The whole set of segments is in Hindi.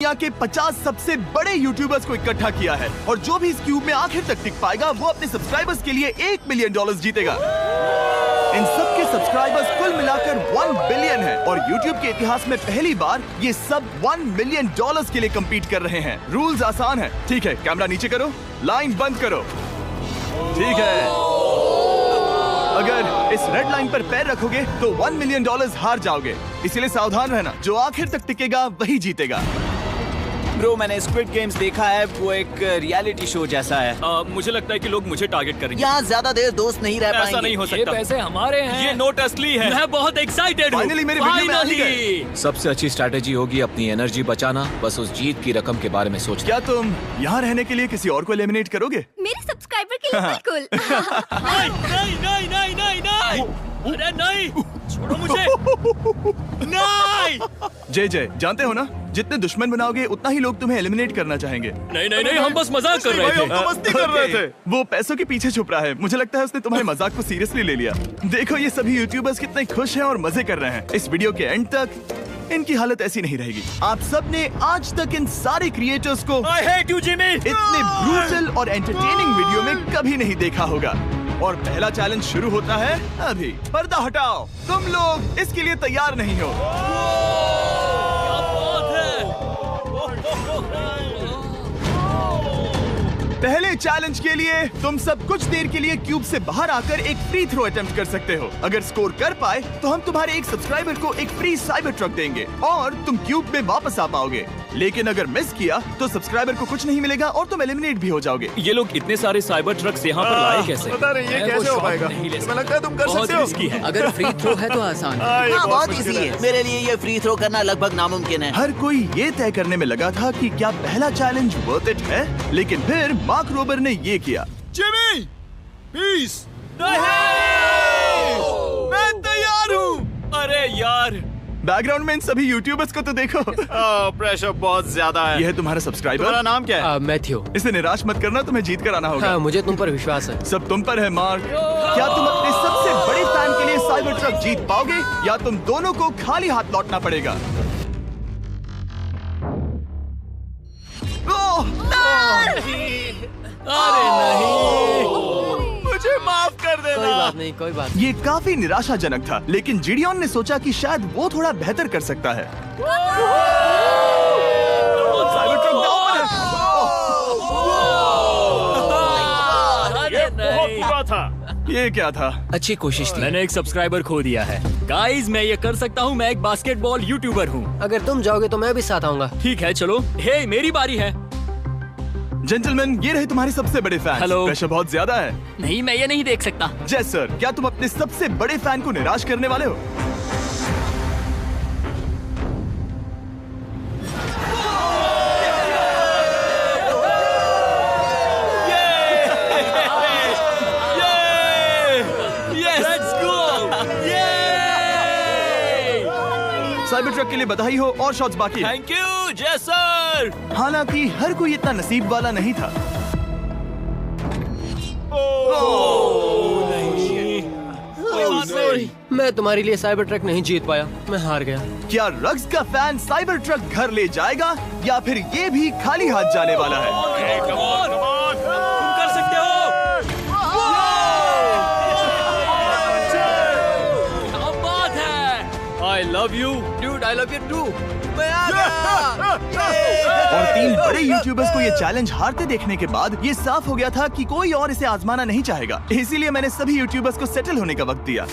दुनिया के 50 सबसे बड़े यूट्यूबर्स को इकट्ठा किया है और जो भी इस क्यूब में आखिर तक टिक पाएगा वो अपने सब्सक्राइबर्स के लिए $1 मिलियन जीतेगा। इन सब के सब्सक्राइबर्स कुल मिलाकर 1 बिलियन है और यूट्यूब के इतिहास में पहली बार ये सब $1 मिलियन के लिए कम्पीट कर रहे हैं। रूल्स आसान है, ठीक है? कैमरा नीचे करो, लाइन बंद करो, ठीक है? अगर इस रेड लाइन पर पैर रखोगे तो $1 मिलियन हार जाओगे, इसीलिए सावधान रहना। जो आखिर तक टिकेगा वही जीतेगा। ब्रो, मैंने स्क्विड गेम्स देखा है, वो एक रियलिटी शो जैसा है। मुझे लगता है कि लोग मुझे टारगेट करेंगे। यहाँ ज्यादा देर दोस्त नहीं रह पाएंगे। ऐसा नहीं हो सकता। ये पैसे हमारे हैं। ये नोट असली है। मैं बहुत एक्साइटेड हूँ। फाइनली मेरे वीडियो में आ ही गए। सबसे अच्छी स्ट्रैटेजी होगी अपनी एनर्जी बचाना, बस उस जीत की रकम के बारे में सोचना। क्या तुम यहाँ रहने के लिए किसी और को एलिमिनेट करोगे? मेरे सब्सक्राइबर के लिए बिल्कुल। नहीं। अरे नहीं, छोड़ो मुझे। नहीं। जय जानते हो ना, जितने दुश्मन बनाओगे उतना ही लोग तुम्हें एलिमिनेट करना चाहेंगे। नहीं, हम बस मजाक कर रहे थे। हम तो मस्ती कर रहे थे। वो पैसों के पीछे छुप रहा है। मुझे लगता है उसने तुम्हारे मजाक को सीरियसली ले लिया। देखो ये सभी यूट्यूबर्स कितने खुश हैं और मजे कर रहे हैं। इस वीडियो के एंड तक इनकी हालत ऐसी नहीं रहेगी। आप सब ने आज तक इन सारे क्रिएटर्स को I hate you, Jimmy! इतने ब्रूटल और एंटरटेनिंग वीडियो में कभी नहीं देखा होगा। और पहला चैलेंज शुरू होता है अभी। पर्दा हटाओ, तुम लोग इसके लिए तैयार नहीं हो। पहले चैलेंज के लिए तुम सब कुछ देर के लिए क्यूब से बाहर आकर एक फ्री थ्रो अटेम्प्ट कर सकते हो। अगर स्कोर कर पाए तो हम तुम्हारे एक सब्सक्राइबर को एक फ्री साइबर ट्रक देंगे और तुम क्यूब में वापस आ पाओगे। लेकिन अगर मिस किया तो सब्सक्राइबर को कुछ नहीं मिलेगा और तुम एलिमिनेट भी हो जाओगे। ये लोग इतने सारे साइबर ट्रक्स यहाँ पर लाए कैसे? पता नहीं ये कैसे हो पाएगा। तुम्हें लगता है तुम कर सकते हो? रिस्की है। अगर फ्री थ्रो है तो आसान है। हाँ, बहुत इजी है। मेरे लिए ये फ्री थ्रो करना लगभग नामुमकिन है। हर कोई ये तय करने में लगा था कि क्या पहला चैलेंज वर्थ इट है, लेकिन फिर मार्क रोबर ने ये किया। Jimmy, please. मैं तैयार हूँ। अरे यार, बैकग्राउंड में इन सभी यूट्यूबर्स को तो देखो। प्रेशर बहुत ज्यादा है। ये है तुम्हारा सब्सक्राइबर। तुम्हारा नाम क्या है? मैथ्यू। इसे निराश मत करना, तुम्हें जीत कर आना होगा। हाँ, मुझे तुम पर विश्वास है। सब तुम पर है मार्क। क्या तुम अपने सबसे बड़े फैन के लिए साइबर ट्रक जीत पाओगे या तुम दोनों को खाली हाथ लौटना पड़ेगा? अरे नहीं, मुझे माफ कर देना। कोई बात नहीं, कोई बात ये काफी निराशाजनक था, लेकिन जिडियन ने सोचा कि शायद वो थोड़ा बेहतर कर सकता है। साइबर ट्रक दांव पर है। बहुत बुरा था। ये क्या था? अच्छी कोशिश थी। मैंने एक सब्सक्राइबर खो दिया है। गाइस, मैं ये कर सकता हूँ। मैं एक बास्केटबॉल यूट्यूबर हूँ। अगर तुम जाओगे तो मैं भी साथ आऊंगा। ठीक है, चलो। हे, मेरी बारी है। जेंटलमैन, ये रहे तुम्हारे सबसे बड़े फैन। हेलो। प्रेशर बहुत ज्यादा है। नहीं, मैं ये नहीं देख सकता। जय सर, क्या तुम अपने सबसे बड़े फैन को निराश करने वाले हो? साइबर ट्रक के लिए बधाई हो और शॉट्स बाकी है। थैंक यू जय सर। हालांकि हर कोई इतना नसीब वाला नहीं था। मैं तुम्हारे लिए साइबर ट्रक नहीं जीत पाया, मैं हार गया। क्या रग्स का फैन साइबर ट्रक घर ले जाएगा या फिर ये भी खाली हाथ जाने वाला है? तुम कर सकते हो। क्या बात है। I love you, Dude, I love you too. और 3 बड़े यूट्यूबर्स को ये चैलेंज हारते देखने के बाद ये साफ हो गया था कि कोई और इसे आजमाना नहीं चाहेगा। इसीलिए मैंने सभी यूट्यूबर्स को सेटल होने का वक्त दिया।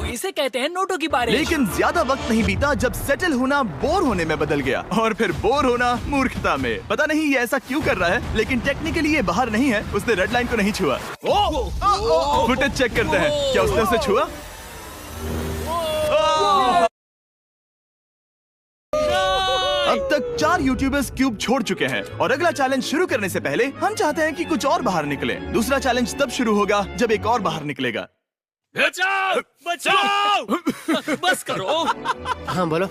इसे कहते हैं नोटों की बारिश। लेकिन ज्यादा वक्त नहीं बीता जब सेटल होना बोर होने में बदल गया और फिर बोर होना मूर्खता में। पता नहीं ये ऐसा क्यों कर रहा है, लेकिन टेक्निकली ये बाहर नहीं है। उसने रेड लाइन को नहीं छुआ। फुटेज चेक करते हैं, क्या उसने उसे छुआ? अब तक 4 यूट्यूबर्स क्यूब छोड़ चुके हैं और अगला चैलेंज शुरू करने से पहले हम चाहते हैं कि कुछ और बाहर निकले। दूसरा चैलेंज तब शुरू होगा जब एक और बाहर निकलेगा। बचाओ, बचाओ। बस करो। हाँ बोलो,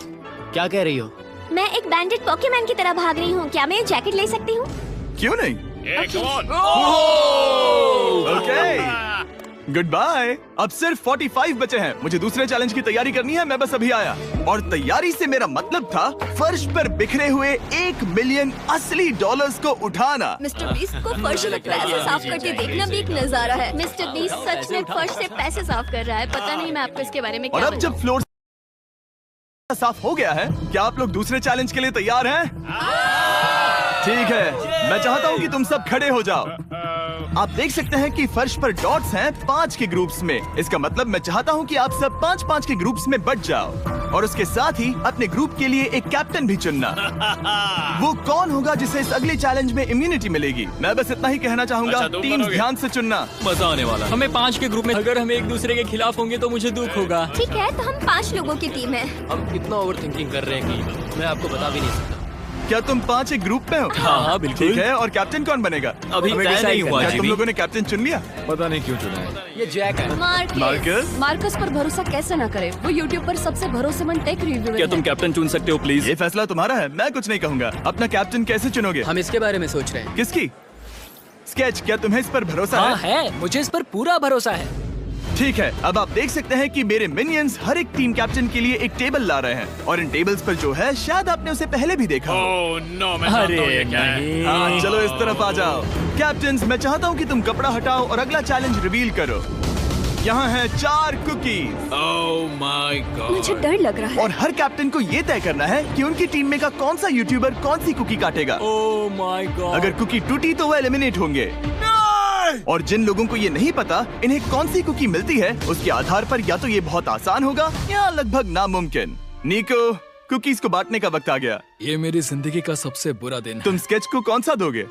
क्या कह रही हो? मैं एक बैंडेड पॉकीमैन की तरह भाग रही हूँ। क्या मैं ये जैकेट ले सकती हूँ? क्यों नहीं? एक और। ओके। Goodbye. अब सिर्फ 45 बचे हैं। मुझे दूसरे चैलेंज की तैयारी करनी है। मैं बस अभी आया। और तैयारी से मेरा मतलब था फर्श पर बिखरे हुए 1 मिलियन असली डॉलर्स को उठाना। मिस्टर बीस्ट को फर्श में पैसे साफ करते देखना भी एक नजारा है। मिस्टर बीस्ट सच में फर्श से पैसे साफ कर रहा है। पता नहीं मैं आपको इसके बारे में और क्या अब जब फ्लोर साफ हो गया है, क्या आप लोग दूसरे चैलेंज के लिए तैयार हैं? ठीक है, मैं चाहता हूँ कि तुम सब खड़े हो जाओ। आप देख सकते हैं कि फर्श पर डॉट्स हैं 5 के ग्रुप्स में। इसका मतलब मैं चाहता हूँ कि आप सब 5-5 के ग्रुप्स में बंट जाओ और उसके साथ ही अपने ग्रुप के लिए एक कैप्टन भी चुनना। वो कौन होगा जिसे इस अगले चैलेंज में इम्यूनिटी मिलेगी? मैं बस इतना ही कहना चाहूंगा, टीम्स ध्यान से चुनना। मजा आने वाला। हमें 5 के ग्रुप में, अगर हम एक दूसरे के खिलाफ होंगे तो मुझे दुख होगा। ठीक है, तो हम 5 लोगों की टीम है। हम इतना ओवर थिंकिंग कर रहे हैं कि मैं आपको बता भी नहीं सकता। क्या तुम 5 एक ग्रुप में हो? हाँ, बिल्कुल। ठीक है, और कैप्टन कौन बनेगा? अभी हमें तय decide नहीं हुआ क्या तुम जिमी। लोगों ने कैप्टन चुन लिया? पता नहीं क्यों चुना है। ये जैक है। मार्कस? मार्कस पर भरोसा कैसे न करे? वो यूट्यूब पर सबसे भरोसेमंद टेक रिव्यूअर क्या है। तुम कैप्टन चुन सकते हो प्लीज? ये फैसला तुम्हारा है, मैं कुछ नहीं कहूंगा। अपना कैप्टन कैसे चुनोगे? हम इसके बारे में सोच रहे हैं। किसकी? स्केच, क्या तुम्हें इस पर भरोसा हाँ है? है, मुझे इस पर पूरा भरोसा है। ठीक है, अब आप देख सकते हैं कि मेरे मिनियंस हर एक टीम कैप्टन के लिए एक टेबल ला रहे हैं और इन टेबल्स पर जो है शायद आपने उसे पहले भी देखा हो। अरे नहीं। हाँ, चलो इस तरफ आ जाओ। कैप्टन्स, मैं चाहता हूँ कि तुम कपड़ा हटाओ और अगला चैलेंज रिवील करो। यहाँ है 4 कुकीज मुझे डर लग रहा है। और हर कैप्टन को ये तय करना है कि उनकी टीम में का कौन सा यूट्यूबर कौन सी कुकी काटेगा। Oh my God. अगर कुकी टूटी तो वो एलिमिनेट होंगे। और जिन लोगों को ये नहीं पता इन्हें कौन सी कुकी मिलती है, उसके आधार पर या तो ये बहुत आसान होगा या लगभग नामुमकिन। निको, कुकीज को बांटने का वक्त आ गया। ये मेरी जिंदगी का सबसे बुरा दिन है। तुम स्केच को कौन सा दोगे?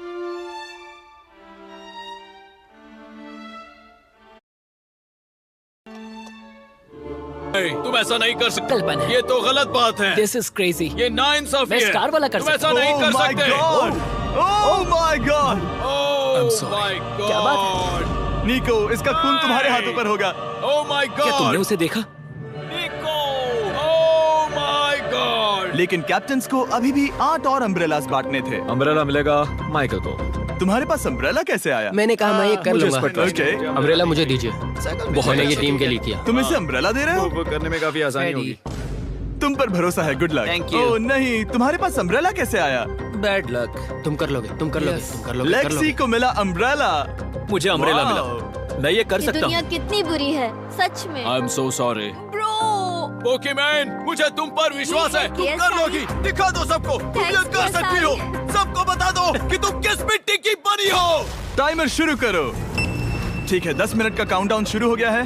तुम ऐसा नहीं कर सकते। कल्पना है। ये तो गलत बात है। This is crazy. ये नाइंसाफी मैं है। स्टार वाला कर तुम ऐसा सकता नहीं कर my सकते। God! Oh my God! Oh sorry. my God! क्या बात निको, इसका खून तुम्हारे हाथों पर होगा। Oh my God! क्या तुमने उसे देखा? निको! Oh my God! लेकिन कैप्टन्स को अभी भी 8 और अम्ब्रेलास बांटने थे। अम्ब्रेला मिलेगा माइकल को। तुम्हारे पास अम्ब्रेला कैसे आया? मैंने कहा मैं ये कर मुझे इस लूंगा। पर trust है। Okay. अम्ब्रेला मुझे दीजिए। मैंने ये टीम के लिए किया। तुम इसे अम्ब्रेला दे रहे हो? वो करने में काफी आसानी होगी। तुम पर भरोसा है, गुड लक। Thank you. ओह नहीं, तुम्हारे पास अम्ब्रेला कैसे आया? Bad luck. तुम कर लोगे, तुम कर लोगे, तुम कर लोगे, कर लेक्सी लोगे। को मिला अम्ब्रेला। मुझे अम्ब्रेला Wow. मिला। मैं ये कर ये सकता दुनिया हूँ। कितनी बुरी है, सच में। I am so sorry. Bro, Pokemon, मुझे तुम पर विश्वास है। तुम Yes, कर I- लोगी। दिखा दो सबको। तुम ये Thanks, कर yes, सकती हो। I- सबको बता दो कि तुम किस मिट्टी की बनी हो। टाइमर शुरू करो। ठीक है, 10 मिनट का काउंटडाउन शुरू हो गया है।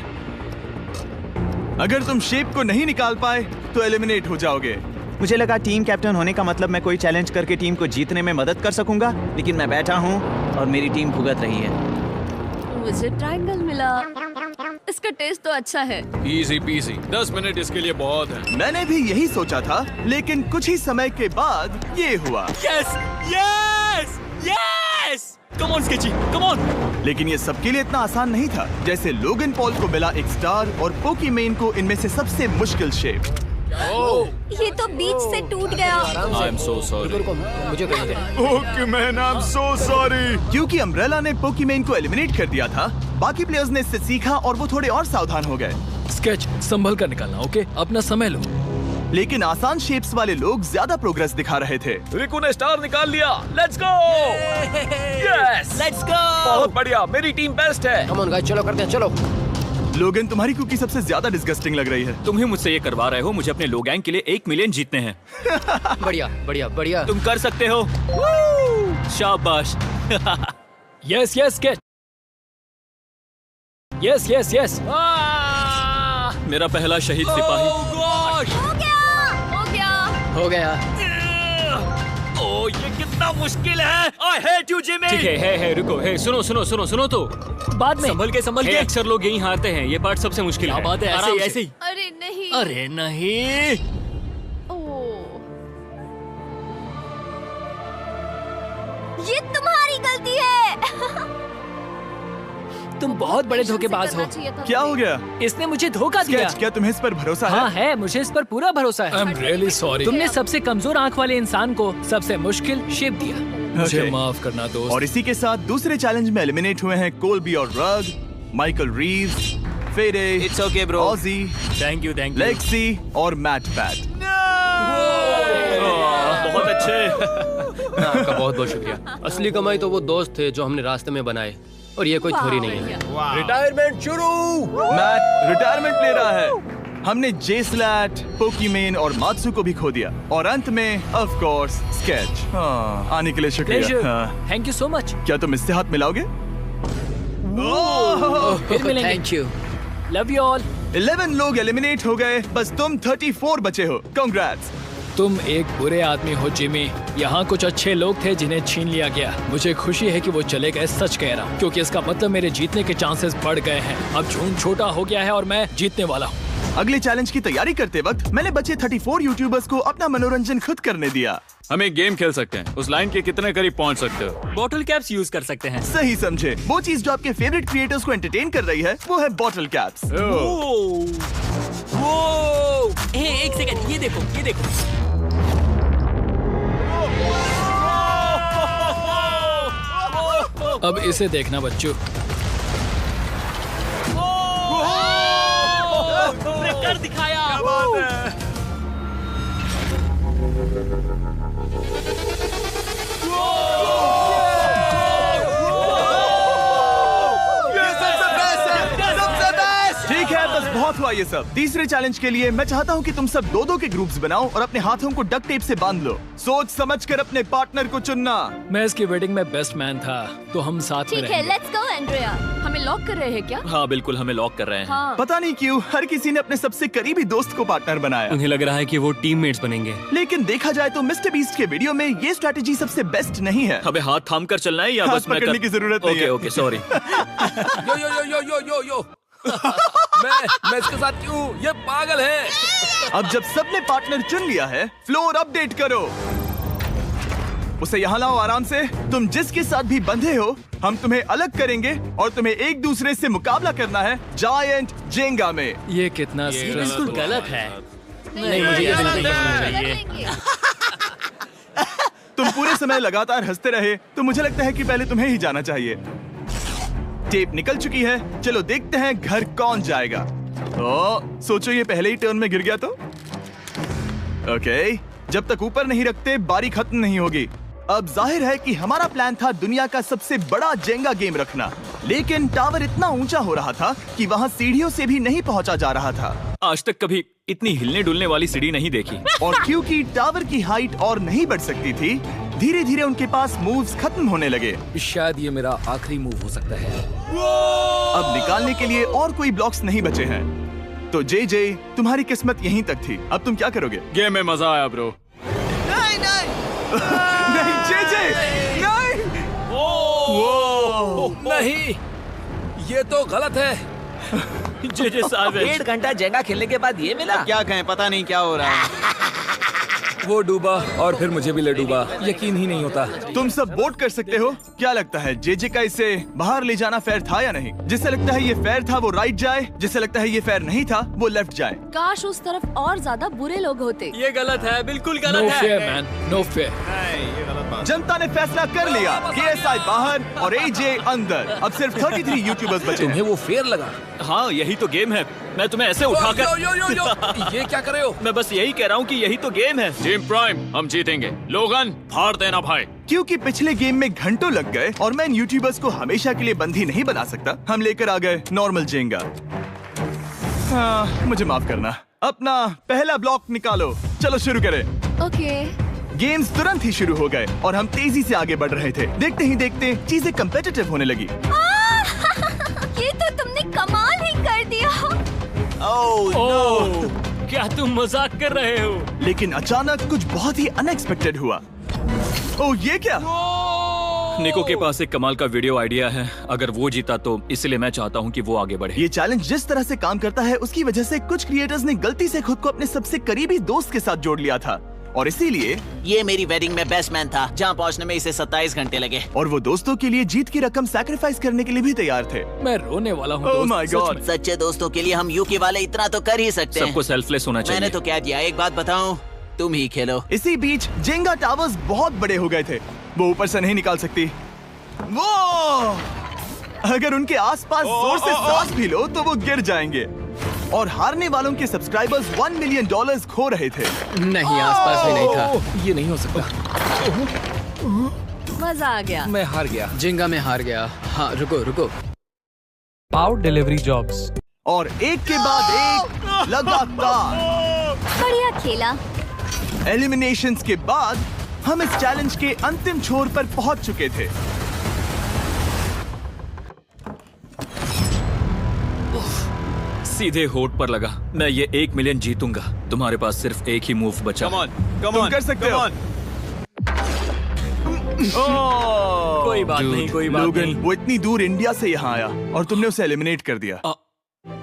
अगर तुम शेप को नहीं निकाल पाए तो एलिमिनेट हो जाओगे। मुझे लगा टीम कैप्टन होने का मतलब मैं कोई चैलेंज करके टीम को जीतने में मदद कर सकूंगा, लेकिन मैं बैठा हूँ और मेरी टीम भुगत रही है। मुझे ट्रायंगल मिला। इसका टेस्ट तो अच्छा है। Easy PC. 10 मिनट इसके लिए बहुत है। मैंने भी यही सोचा था, लेकिन कुछ ही समय के बाद ये हुआ। Yes yes yes. Come on sketchy, come on. लेकिन ये सबके लिए इतना आसान नहीं था। जैसे लोगन पॉल को मिला एक स्टार और पोकीमेन को इनमें से सबसे मुश्किल शेप। ये तो बीच से टूट गया। आई एम सो सॉरी। रुको, मुझे करने दे। पोकीमेन, आई एम सो सॉरी। क्योंकि अम्ब्रेला ने पोकीमेन को एलिमिनेट कर दिया था, बाकी प्लेयर्स ने इससे सीखा और वो थोड़े और सावधान हो गए। स्केच संभल कर निकालना, ओके? अपना समय लो। लेकिन आसान शेप्स वाले लोग ज्यादा प्रोग्रेस दिखा रहे थे। रिकू ने स्टार निकाल लिया। Let's go. Yes, let's go. बहुत बढ़िया। मेरी टीम बेस्ट है। कम ऑन गाइस, चलो करते हैं, चलो। लोगन, तुम्हारी कुकी सबसे ज्यादा डिस्गस्टिंग लग रही है। तुम ही मुझसे ये करवा रहे हो। मुझे अपने लो गैंग के लिए 1 मिलियन जीतने हैं। बढ़िया, बढ़िया, बढ़िया। तुम कर सकते हो। शाबाश। Yes yes sketch. Yes yes yes. मेरा पहला शहीद सिपाही। हो गया, हो गया। हो गया। ओह, ये कितना मुश्किल है। I hate you Jimmy. ठीक है, रुको, सुनो सुनो सुनो सुनो तो बाद में। संभल के अक्सर लोग यही हारते हैं। ये पार्ट सबसे मुश्किल है। क्या बात है, ऐसे आराम ही, से। ऐसे ही। अरे नहीं। अरे नहीं। ओह, ये तुम्हारी गलती है। तुम बहुत बड़े धोखेबाज हो। करना चाहिए था क्या हो तुम्हें। गया? इसने मुझे धोखा दिया। स्केच, क्या तुम्हें इस पर भरोसा हाँ है? है, मुझे इस पर पूरा भरोसा आई है। Am really sorry. तुमने सबसे कमजोर आंख वाले इंसान को सबसे मुश्किल शेप दिया। मुझे Okay. माफ करना दोस्त। और इसी के साथ दूसरे चैलेंज में एलिमिनेट हुए हैं कोल्बी और रग, माइकल रीव्स, फेरे, It's okay, bro. ऑजी, थैंक यू लेक्सी और मैट पैट। बहुत अच्छे। आपका बहुत बहुत शुक्रिया। असली कमाई तो वो दोस्त थे जो हमने रास्ते में बनाए, और ये कोई थोड़ी नहीं है। रिटायरमेंट शुरू। मैट रिटायरमेंट ले रहा है। हमने जेस्लैट, पोकीमेन और मात्सु को भी खो दिया, और अंत में ऑफ कोर्स स्केच। आने के लिए शुक्रिया। Thank you so much. क्या तुम इससे हाथ मिलाओगे? फिर मिलेंगे। Thank you. Love you all. 11 लोग एलिमिनेट हो गए, बस तुम 34 बचे हो। कांग्रेट्स। तुम एक बुरे आदमी हो जिमी। यहाँ कुछ अच्छे लोग थे जिन्हें छीन लिया गया। मुझे खुशी है कि वो चले गए, सच कह रहा हूँ, क्योंकि इसका मतलब मेरे जीतने के चांसेस बढ़ गए हैं। अब झूठ छोटा हो गया है और मैं जीतने वाला हूँ। अगले चैलेंज की तैयारी करते वक्त मैंने बचे 34 यूट्यूबर्स को अपना मनोरंजन खुद करने दिया। हम एक गेम खेल सकते हैं। उस लाइन के कितने करीब पहुंच सकते हो? बॉटल कैप्स यूज कर सकते हैं। सही समझे। वो चीज जो आपके फेवरेट क्रिएटर्स को एंटरटेन कर रही है वो है बॉटल कैप्स। एक सेकंड, ये देखो, ये देखो। अब इसे देखना बच्चों। कर दिखाया। ठीक है, बस बहुत हुआ ये सब। तीसरे चैलेंज के लिए मैं चाहता हूँ कि तुम सब 2-2 के ग्रुप्स बनाओ और अपने हाथों को डक्ट टेप से बांध लो। सोच समझकर अपने पार्टनर को चुनना। मैं इसकी वेडिंग में बेस्ट मैन था, तो हम साथ में ठीक है, रहेंगे। Let's go Andrea. हमें लॉक कर रहे हैं क्या? हाँ बिल्कुल, हमें लॉक कर रहे हैं। हाँ। पता नहीं क्यों हर किसी ने अपने सबसे करीबी दोस्त को पार्टनर बनाया। उन्हें लग रहा है कि वो टीममेट्स बनेंगे। लेकिन देखा जाए तो मिस्टर बीस्ट के वीडियो में ये स्ट्रैटेजी सबसे बेस्ट नहीं है। हमें हाथ थाम कर चलना है या हाथ बस मैं पकड़ने की जरूरत नहीं है। Okay sorry. यो यो यो यो यो यो मैं इसके साथ क्यों? ये पागल है। अब जब सबने पार्टनर चुन लिया है, फ्लोर अपडेट करो। उसे यहाँ लाओ आराम से। तुम जिसके साथ भी बंधे हो, हम तुम्हें अलग करेंगे और तुम्हें एक दूसरे से मुकाबला करना है जायंट जेंगा में। ये कितना बिल्कुल गलत है। नहीं, मुझे ये गलत बिल्कुल है। नहीं गलत नहीं। तुम पूरे समय लगातार हंसते रहे, तो मुझे लगता है कि पहले तुम्हें ही जाना चाहिए। टेप निकल चुकी है, चलो देखते हैं घर कौन जाएगा। सोचो ये पहले ही टर्न में गिर गया तो। ओके, जब तक ऊपर नहीं रखते बारी खत्म नहीं होगी। अब जाहिर है कि हमारा प्लान था दुनिया का सबसे बड़ा जेंगा गेम रखना, लेकिन टावर इतना ऊंचा हो रहा था कि वहाँ सीढ़ियों से भी नहीं पहुँचा जा रहा था। आज तक कभी इतनी हिलने डुलने वाली सीढ़ी नहीं देखी। और क्योंकि टावर की हाइट और नहीं बढ़ सकती थी, धीरे धीरे उनके पास मूव्स खत्म होने लगे। शायद ये मेरा आखिरी मूव हो सकता है। अब निकालने के लिए और कोई ब्लॉक्स नहीं बचे हैं। तो जे तुम्हारी किस्मत यहीं तक थी। अब तुम क्या करोगे? गेम में मजा आया ब्रो। नहीं जे नहीं। नहीं, ये तो गलत है। जे साहब 1.5 घंटा जेंगा खेलने के बाद ये मिला। क्या कहें, पता नहीं क्या हो रहा है। वो डूबा और फिर मुझे भी ले डूबा। यकीन ही नहीं होता। तुम सब वोट कर सकते हो। क्या लगता है जे का इसे बाहर ले जाना फेयर था या नहीं? जिसे लगता है ये फेयर था वो राइट जाए, जिसे लगता है ये फेयर नहीं था वो लेफ्ट जाए। काश उस तरफ और ज्यादा बुरे लोग होते। ये गलत है, बिल्कुल नो गलत फेयर है। Man, no fair. जनता ने फैसला कर लिया। KSI बाहर और AJ अंदर। अब सिर्फ 33 यूट्यूबर्स बचे तुम्हें हैं। वो फेयर लगा? हाँ यही तो गेम है। मैं तुम्हें ऐसे उठाकर यो यो यो यो, ये क्या कर रहे हो? मैं बस यही कह रहा हूँ कि यही तो गेम है। टीम प्राइम, हम जीतेंगे। लोगन, फाड़ देना भाई। क्योंकि पिछले गेम में घंटों लग गए और मैं इन यूट्यूबर्स को हमेशा के लिए बंदी नहीं बना सकता, हम लेकर आ गए नॉर्मल जेंगा। मुझे माफ करना। अपना पहला ब्लॉक निकालो। चलो शुरू करें। ओके। गेम्स तुरंत ही शुरू हो गए और हम तेजी से आगे बढ़ रहे थे। देखते ही देखते चीजें कम्पिटिटिव होने लगी। ये तो तुमने कमाल ही कर दिया। ओह, क्या तुम मजाक कर रहे हो? लेकिन अचानक कुछ बहुत ही अनएक्सपेक्टेड हुआ। ओह, ये क्या? निको के पास एक कमाल का वीडियो आइडिया है। अगर वो जीता तो इसलिए मैं चाहता हूँ कि वो आगे बढ़े। ये चैलेंज जिस तरह से काम करता है उसकी वजह से कुछ क्रिएटर्स ने गलती से खुद को अपने सबसे करीबी दोस्त के साथ जोड़ लिया था, और इसीलिए ये मेरी वेडिंग में बेस्ट मैन था, जहाँ पहुँचने में इसे 27 घंटे लगे। और वो दोस्तों के लिए जीत की रकम सैक्रिफाइस करने के लिए भी तैयार थे। मैं रोने वाला हूँ। Oh दोस्त, my सच God. में। सच्चे दोस्तों के लिए हम यूके वाले इतना तो कर ही सकते हैं। सबको सेल्फलेस होना चाहिए। मैंने तो कह दिया। एक बात बताऊं, तुम ही खेलो। इसी बीच जेंगा टावर्स बहुत बड़े हो गए थे। वो ऊपर से नहीं निकाल सकती। वो अगर उनके आसपास जोर से सांस भी लो तो वो गिर जाएंगे। और हारने वालों के सब्सक्राइबर्स $1 मिलियन खो रहे थे। नहीं, आसपास भी नहीं था। ये नहीं हो सकता। मजा आ गया। मैं हार गया। जिंगा में हार गया। हाँ, रुको। Power delivery jobs. और एक के बाद एक लगातार बढ़िया खेला। एलिमिनेशंस के बाद हम इस चैलेंज के अंतिम छोर पर पहुंच चुके थे। सीधे होठ पर लगा। मैं ये 1 मिलियन जीतूंगा। तुम्हारे पास सिर्फ एक ही मूव बचा। तुम कर सकते हो। कोई बात नहीं, कोई बात लोगन, नहीं। वो इतनी दूर इंडिया से यहाँ आया और तुमने उसे एलिमिनेट कर दिया।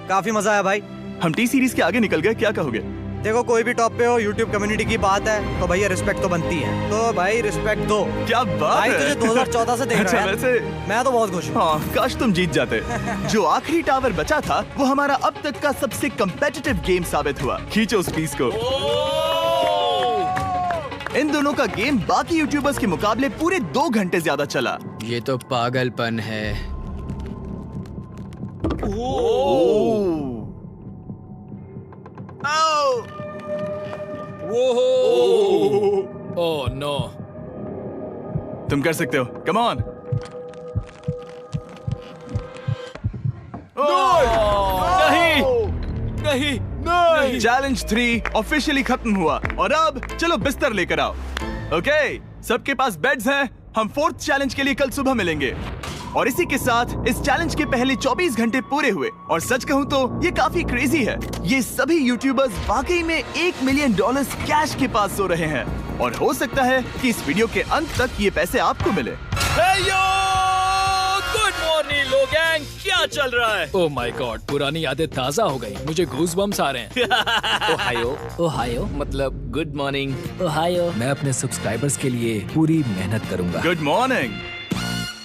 काफी मजा आया भाई। हम टी सीरीज के आगे निकल गए, क्या कहोगे? देखो, कोई भी टॉप पे हो, यूट्यूब कम्युनिटी की बात है तो भैया रिस्पेक्ट तो बनती है। तो भाई रिस्पेक्ट दो। क्या बात भाई है। तुझे 2014 से देख रहा है। अच्छा, वैसे मैं तो बहुत खुश हूँ। हाँ, काश तुम जीत जाते। जो आखिरी टावर बचा था वो हमारा अब तक का सबसे कम्पेटिटिव गेम साबित हुआ। खींचो उस पीस को। इन दोनों का गेम बाकी यूट्यूबर्स के मुकाबले पूरे 2 घंटे ज्यादा चला। ये तो पागलपन है। Oh no. तुम कर सकते हो, कम ऑन। नहीं। चैलेंज 3 ऑफिशियली खत्म हुआ और अब चलो बिस्तर लेकर आओ। ओके, सबके पास बेड्स हैं। हम 4th चैलेंज के लिए कल सुबह मिलेंगे। और इसी के साथ इस चैलेंज के पहले 24 घंटे पूरे हुए। और सच कहूं तो ये काफी क्रेजी है। ये सभी यूट्यूबर्स वाकई में $1 मिलियन कैश के पास सो रहे हैं। और हो सकता है कि इस वीडियो के अंत तक ये पैसे आपको मिले। गुड मॉर्निंग लोगैंग, क्या चल रहा है? ओह माय गॉड, पुरानी यादें ताजा हो गई। मुझे गूज़बम्स आ रहे हैं। ओहायो मतलब गुड मॉर्निंग। ओहायो। मैं अपने सब्सक्राइबर्स के लिए पूरी मेहनत करूंगा। Good morning.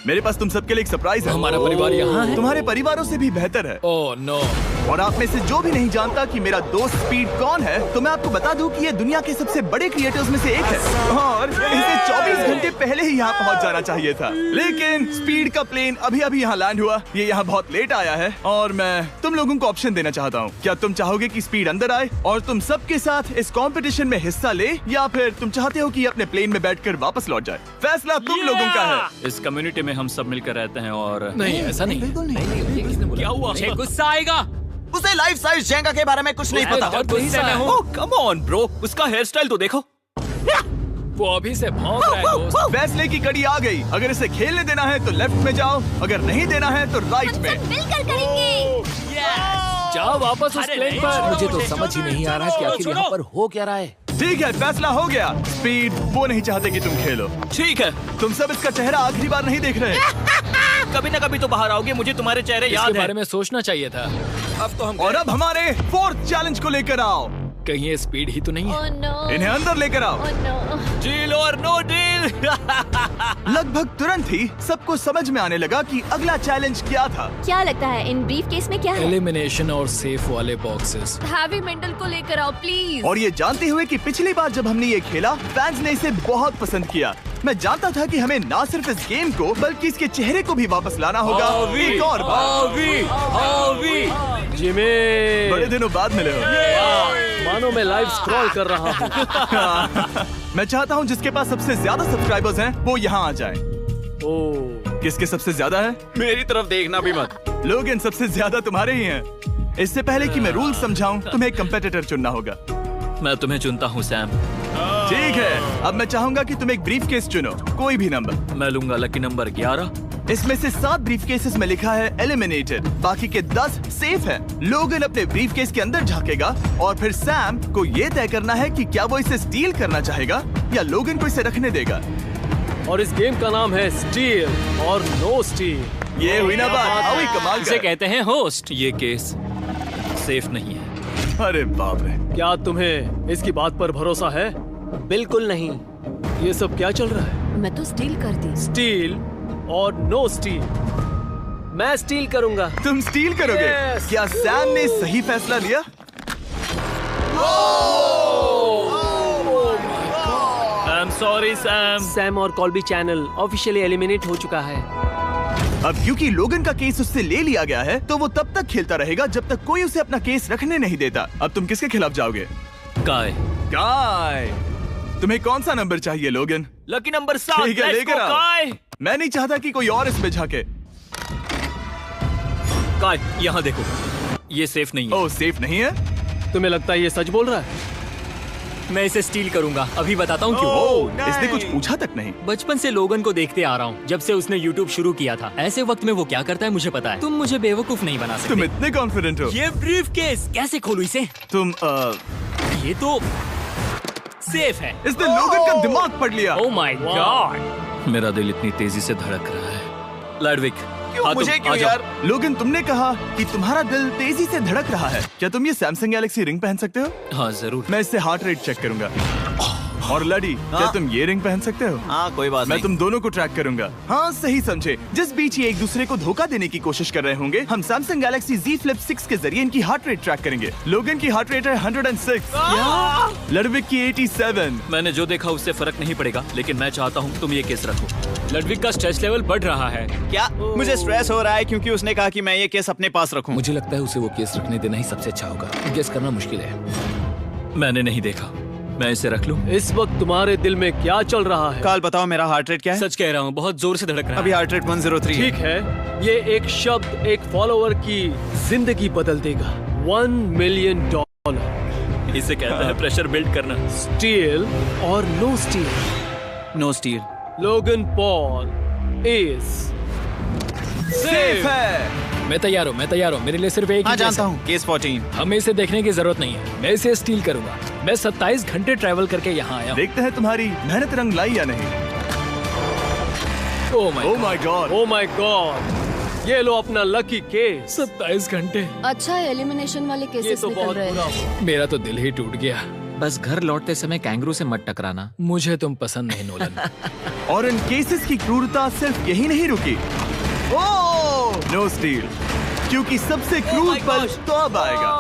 मेरे पास तुम सबके लिए एक सरप्राइज है। हमारा परिवार यहाँ है? तुम्हारे परिवारों से भी बेहतर है। Oh no. और आप में से जो भी नहीं जानता कि मेरा दोस्त स्पीड कौन है, तो मैं आपको बता दूं कि ये दुनिया के सबसे बड़े क्रिएटर्स में से एक है। और इसे 24 घंटे पहले ही यहाँ पहुँच जाना चाहिए था। लेकिन स्पीड का प्लेन अभी अभी यहाँ लैंड हुआ। ये यहाँ बहुत लेट आया है और मैं तुम लोगों को ऑप्शन देना चाहता हूँ। क्या तुम चाहोगे कि स्पीड अंदर आए और तुम सबके साथ इस कंपटीशन में हिस्सा ले, या फिर तुम चाहते हो कि ये अपने प्लेन में बैठकर वापस लौट जाए? फैसला तुम लोगों का है। इस कम्युनिटी में हम सब मिलकर रहते हैं और नहीं, ऐसा नहीं। बिल्कुल नहीं। क्या हुआ? मुझे गुस्सा आएगा। उसे लाइफ साइज जेंगा के बारे में कुछ नहीं पता। बहुत गुस्से में हूँ। कम ऑन ब्रो, उसका हेयर स्टाइल तो देखो। वो अभी से भौंक रहा है दोस्त। फैसले की कड़ी आ गई। अगर इसे खेलने देना है तो लेफ्ट में जाओ, अगर नहीं देना है तो राइट हम में। सब मिलकर करेंगे। जाओ वापस उस प्लेन पर। मुझे तो समझ ही नहीं आ रहा कि आखिर यहाँ पर हो क्या रहा है। ठीक है, फैसला हो गया। स्पीड वो नहीं चाहते कि तुम खेलो। ठीक है, तुम सब इसका चेहरा आखिरी बार नहीं देख रहे। कभी ना कभी तो बाहर आओगे, मुझे तुम्हारे चेहरे याद इसके है। बारे में सोचना चाहिए था। अब तो हम और अब हमारे 4th चैलेंज को लेकर आओ। कहीं ये स्पीड ही तो नहीं है? Oh no. इन्हें अंदर लेकर आओ। Oh no. डील और नो डील। लगभग तुरंत ही सबको समझ में आने लगा कि अगला चैलेंज क्या था। क्या लगता है इन ब्रीफ केस में क्या है? एलिमिनेशन और सेफ वाले बॉक्सेस। हैवी मेंटल को लेकर आओ प्लीज। और ये जानते हुए कि पिछली बार जब हमने ये खेला फैंस ने इसे बहुत पसंद किया। मैं जानता था कि हमें ना सिर्फ इस गेम को बल्कि इसके चेहरे को भी वापस लाना होगा। एक और बार। जिमी, बड़े दिनों बाद मिले हो। मानो मैं लाइव स्क्रॉल कर रहा हूँ। मैं चाहता हूँ जिसके पास सबसे ज्यादा सब्सक्राइबर्स हैं वो यहाँ आ जाएं। ओह, किसके सबसे ज्यादा है? मेरी तरफ देखना भी मत। लोगन सबसे ज्यादा तुम्हारे ही हैं। इससे पहले कि मैं रूल समझाऊं, तुम्हें एक कंपेटिटर चुनना होगा। मैं तुम्हें चुनता हूँ सैम। ठीक है, अब मैं चाहूंगा कि तुम एक ब्रीफ केस चुनो, कोई भी नंबर। मैं लूंगा लकी नंबर 11। इसमें से 7 ब्रीफ केसेस में लिखा है एलिमिनेटेड, बाकी के 10 सेफ हैं। लोगन अपने ब्रीफ केस के अंदर झांकेगा और फिर सैम को ये तय करना है कि क्या वो इसे स्टील करना चाहेगा या लोगन को इसे रखने देगा। और इस गेम का नाम है स्टील और नो स्टील। ये हुई ना बात, हाउ ही कमाल इसे का। कहते हैं होस्ट। ये केस सेफ नहीं है। अरे बाप रे। क्या तुम्हें इसकी बात पर भरोसा है? बिल्कुल नहीं। ये सब क्या चल रहा है? मैं तो स्टील करती। स्टील और नो स्टील। मैं स्टील करूंगा। तुम स्टील करोगे? Yes! क्या सैम ने सही फैसला लिया? I am sorry Sam. Sam और कॉल्बी चैनल ऑफिशियली एलिमिनेट हो चुका है। अब क्योंकि लोगन का केस उससे ले लिया गया है, तो वो तब तक खेलता रहेगा जब तक कोई उसे अपना केस रखने नहीं देता। अब तुम किसके खिलाफ जाओगे? काय। काय। तुम्हें कौन सा नंबर चाहिए लोगन? Lucky number 7। ठीक है, लेकर आओ। काय। मैं नहीं चाहता कि कोई और इसमें झांके। काय, यहाँ देखो, ये सेफ नहीं है। ओह, सेफ नहीं है? तुम्हें लगता है ये सच बोल रहा है? मैं इसे स्टील करूंगा, अभी बताता हूँ क्यों। ओह, इसने कुछ पूछा तक नहीं। बचपन से लोगन को देखते आ रहा हूँ, जब से उसने YouTube शुरू किया था। ऐसे वक्त में वो क्या करता है मुझे पता है। तुम मुझे बेवकूफ नहीं बना सकते। तुम इतने कॉन्फिडेंट हो? ये ब्रीफ केस कैसे खोलूं इसे? तुम ये तो सेफ है। इसने लोगन का दिमाग पढ़ लिया। Oh my God. मेरा दिल इतनी तेजी से धड़क रहा है। लैडविक, क्यों मुझे क्यों यार? लोगन, तुमने कहा कि तुम्हारा दिल तेजी से धड़क रहा है। क्या तुम ये सैमसंग गैलेक्सी रिंग पहन सकते हो? हाँ जरूर। मैं इससे हार्ट रेट चेक करूंगा। और लड़ी, क्या तुम ये रिंग पहन सकते हो? हाँ, कोई बात मैं नहीं। तुम दोनों को ट्रैक करूंगा। हाँ, सही समझे। जिस बीच ये एक दूसरे को धोखा देने की कोशिश कर रहे होंगे, हम सैमसंग गैलेक्सी Z Flip 6 के जरिए इनकी हार्ट रेट ट्रैक करेंगे। लोगन की हार्ट रेट है 106, लडविक की 87। मैंने जो देखा उससे फर्क नहीं पड़ेगा, लेकिन मैं चाहता हूँ तुम ये केस रखो। लडविक का स्ट्रेस लेवल बढ़ रहा है। क्या? मुझे स्ट्रेस हो रहा है क्योंकि उसने कहा कि मैं ये केस अपने पास रखूं। मुझे लगता है उसे वो केस रखने देना ही सबसे अच्छा होगा। गेस करना मुश्किल है। मैंने नहीं देखा, मैं इसे रख लूं? इस वक्त तुम्हारे दिल में क्या चल रहा है? काल, बताओ मेरा हार्ट रेट क्या है? सच कह रहा हूँ, बहुत जोर से धड़क रहा है। अभी हार्ट रेट 103 ठीक है, ये एक शब्द एक फॉलोअर की जिंदगी बदल देगा। $1 मिलियन। इसे कहते हैं प्रेशर बिल्ड करना। स्टील और no steal? No steal. Logan Paul is safe है। मैं तैयार हूँ, मेरे लिए सिर्फ एक हाँ, ही जानता केस है। हूँ, केस 14। हमें इसे देखने की जरूरत नहीं है, मैं इसे स्टील करूंगा। मैं 27 घंटे ट्रैवल करके यहाँ आया हूँ। देखते हैं तुम्हारी मेहनत रंग लाई या नहीं। Oh my God, oh my God, ये लो अपना लकी केस। 27 घंटे। अच्छा, एलिमिनेशन वाले ये केसेस तो निकल बहुत रहे बुरा हैं। हुआ। मेरा तो दिल ही टूट गया। बस घर लौटते समय कैंगरू से मत टकराना। मुझे तुम पसंद नहीं नोलन। और इन केसेस की क्रूरता सिर्फ यही नहीं रुकी। ओह, नो स्टील, क्योंकि सबसे क्रूर पल तो अब आएगा।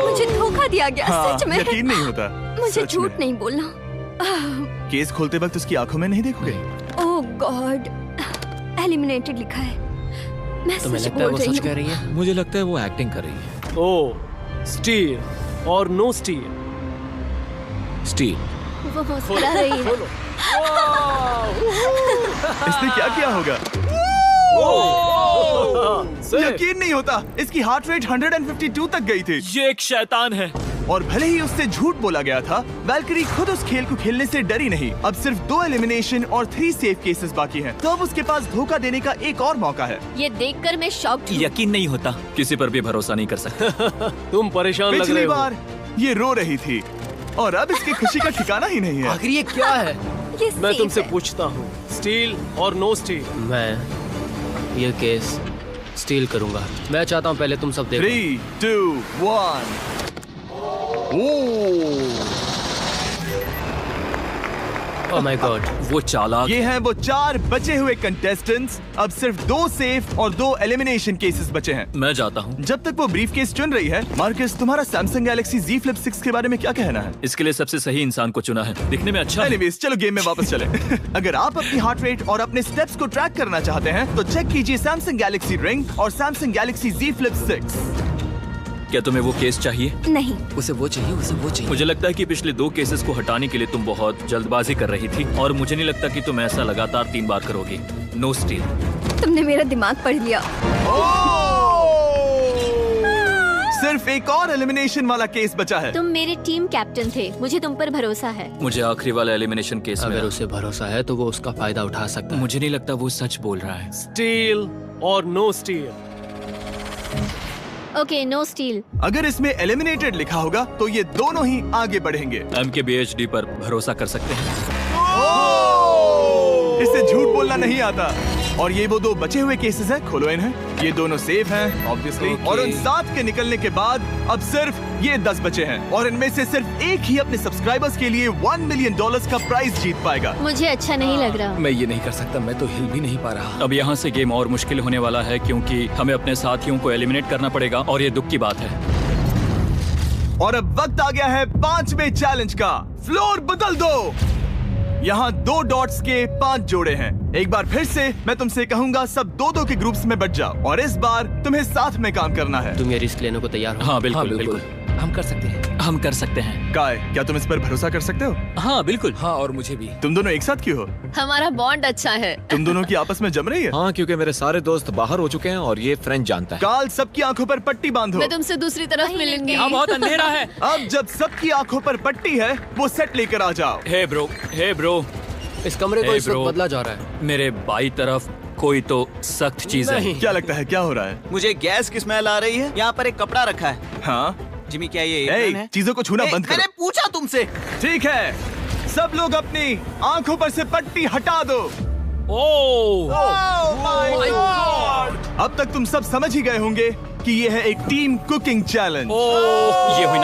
मुझे धोखा दिया गया। हाँ, सच में यकीन नहीं होता। मुझे सच झूठ में। नहीं बोलना। केस खोलते वक्त उसकी आंखों में नहीं देखोगे? ओह गॉड, एलिमिनेटेड लिखा है। मैं तुम्हें सच लगता है बोल वो रही सच कह हूँ। रही है? मुझे लगता है वो एक्टिंग कर रही है। ओह, स्टील और नो स्टील? स्टील। वो मुस्कुरा रही है। इसने क्या किया होगा? यकीन नहीं होता, इसकी हार्ट रेट 152 तक गई थी। ये एक शैतान है। और भले ही उससे झूठ बोला गया था, वैल्करी खुद उस खेल को खेलने से डरी नहीं। अब सिर्फ 2 एलिमिनेशन और 3 सेफ केसेस बाकी हैं। तो अब उसके पास धोखा देने का एक और मौका है। ये देखकर मैं शॉक्ड हूँ। यकीन नहीं होता। किसी पर भी भरोसा नहीं कर सकते। तुम परेशान लग रहे पिछली हो। बार ये रो रही थी और अब इसकी खुशी का ठिकाना ही नहीं है। आखिर ये क्या है? ये मैं safe तुमसे है। पूछता हूँ, स्टील और नो स्टील? मैं ये केस स्टील करूंगा। मैं चाहता हूँ पहले तुम सब देखो। 3, 2, 1। ओह माय गॉड, वो चालाक। ये हैं वो 4 बचे हुए कंटेस्टेंट्स। अब सिर्फ 2 सेफ और 2 एलिमिनेशन केसेस बचे हैं। मैं जाता हूँ। जब तक वो ब्रीफ केस चुन रही है, मार्कस, तुम्हारा सैमसंग गैलेक्सी Z Flip 6 के बारे में क्या कहना है? इसके लिए सबसे सही इंसान को चुना है। दिखने में अच्छा है। एनीवेज, चलो गेम में वापस चलें। अगर आप अपनी हार्ट रेट और अपने स्टेप्स को ट्रैक करना चाहते हैं, तो चेक कीजिए सैमसंग गैलेक्सी रिंग और सैमसंग गैलेक्सी Z Flip 6। क्या तुम्हें वो केस चाहिए? नहीं। उसे वो चाहिए। मुझे लगता है कि पिछले 2 केसेस को हटाने के लिए तुम बहुत जल्दबाजी कर रही थी, और मुझे नहीं लगता कि तुम ऐसा लगातार 3 बार करोगी। No steal. तुमने मेरा दिमाग पढ़ लिया। सिर्फ एक और एलिमिनेशन वाला केस बचा है। तुम मेरे टीम कैप्टन थे, मुझे तुम पर भरोसा है। मुझे आखिरी वाला एलिमिनेशन केस अगर में उसे भरोसा है तो वो उसका फायदा उठा सकता है। मुझे नहीं लगता वो सच बोल रहा है। स्टील और no steal? Okay, no steal. अगर इसमें एलिमिनेटेड लिखा होगा तो ये दोनों ही आगे बढ़ेंगे। MKBHD पर भरोसा कर सकते हैं। इसे झूठ बोलना नहीं आता। और ये वो 2 बचे हुए केसेस हैं, खोलो इन्हें। ये दोनों सेफ हैं ऑब्वियसली। और उन 7 के निकलने के बाद अब सिर्फ ये 10 बचे हैं, और इनमें से सिर्फ एक ही अपने सब्सक्राइबर्स के लिए $1 मिलियन का प्राइज जीत पाएगा। मुझे अच्छा नहीं लग रहा। मैं ये नहीं कर सकता, मैं तो हिल भी नहीं पा रहा। अब यहाँ से गेम और मुश्किल होने वाला है, क्योंकि हमें अपने साथियों को एलिमिनेट करना पड़ेगा, और ये दुख की बात है। और अब वक्त आ गया है 5वें चैलेंज का। फ्लोर बदल दो। यहाँ 2 डॉट्स के 5 जोड़े हैं। एक बार फिर से मैं तुमसे कहूँगा, सब 2-2 के ग्रुप्स में बट जाओ और इस बार तुम्हें साथ में काम करना है। तुम ये रिस्क लेने को तैयार हो? हाँ बिल्कुल बिल्कुल। हम कर सकते हैं। हम कर सकते हैं। काय, क्या तुम इस पर भरोसा कर सकते हो? हाँ बिल्कुल। हाँ, और मुझे भी। तुम दोनों एक साथ क्यों हो? हमारा बॉन्ड अच्छा है। तुम दोनों की आपस में जम रही है? हाँ, क्योंकि मेरे सारे दोस्त बाहर हो चुके हैं और ये फ्रेंड जानता है। काल, सबकी आंखों पर पट्टी बांधो। मैं तुमसे दूसरी तरफ मिलूंगी। यहाँ बहुत अंधेरा है। अब जब सबकी आंखों पर पट्टी है, वो सेट लेकर आ जाओ। हे ब्रो, इस कमरे को इस वक्त बदला जा रहा है। मेरे बाई तरफ कोई तो सख्त चीज है। क्या लगता है क्या हो रहा है? मुझे गैस की स्मेल आ रही है। यहाँ पर एक कपड़ा रखा है। हाँ जिमी, क्या ये एप्रन है? चीजों को छूना बंद करो। मैंने पूछा तुमसे। ठीक है, सब लोग अपनी आंखों पर से पट्टी हटा दो। Oh my God! अब तक तुम सब समझ ही गए होंगे कि ये है एक टीम कुकिंग चैलेंज। ये हुई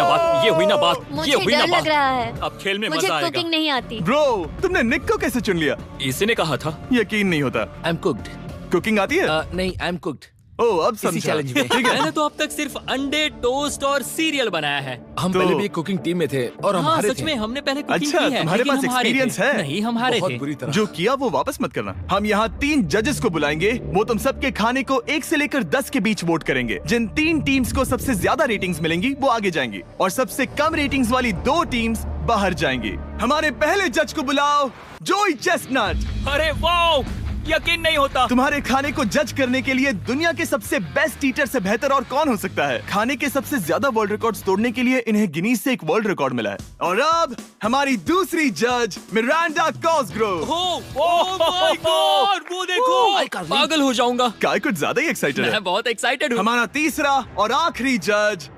ना बात। मुझे डर लग रहा है। अब खेल में मुझे मजा आएगा। कुकिंग नहीं आती। ब्रो, तुमने निक को कैसे चुन लिया? इसी ने कहा था। यकीन नहीं होता। I am cooked. कुकिंग आती है? नहीं, आई एम कुक्ड। ओह, अब इसी समझा। चैलेंज में। ठीक है। मैंने तो अब तक सिर्फ अंडे, टोस्ट और सीरियल बनाया है। हम पहले भी कुकिंग टीम में थे और हम हाँ, हारे सच थे। में हमने पहले कुकिंग अच्छा, की है। तुम्हारे लेकिन पास हम हारे एक्सपीरियंस थे। है? नहीं, हम हारे बहुत थे। बुरी तरह। जो किया वो वापस मत करना। हम यहाँ 3 जजेस को बुलाएंगे। वो तुम सबके खाने को 1 से लेकर 10 के बीच वोट करेंगे। जिन 3 टीम्स को सबसे ज्यादा रेटिंग्स मिलेंगी वो आगे जाएंगी और सबसे कम रेटिंग्स वाली 2 टीम्स बाहर जाएंगी। हमारे पहले जज को बुलाओ, जोई चेस्टनट। अरे वाओ, यकीन नहीं होता। तुम्हारे खाने को जज करने के लिए दुनिया के सबसे बेस्ट ईटर से बेहतर और कौन हो सकता है? खाने के सबसे ज्यादा वर्ल्ड रिकॉर्ड्स तोड़ने के लिए इन्हें गिनीज से एक वर्ल्ड रिकॉर्ड मिला है। और अब हमारी दूसरी जज मिरांडा कॉसग्रोव। ओह माय गॉड, वो देखो। पागल हो जाऊंगा। काय कुछ ज्यादा ही एक्साइटेड है। मैं बहुत एक्साइटेड हूँ। हमारा तीसरा और आखिरी जज,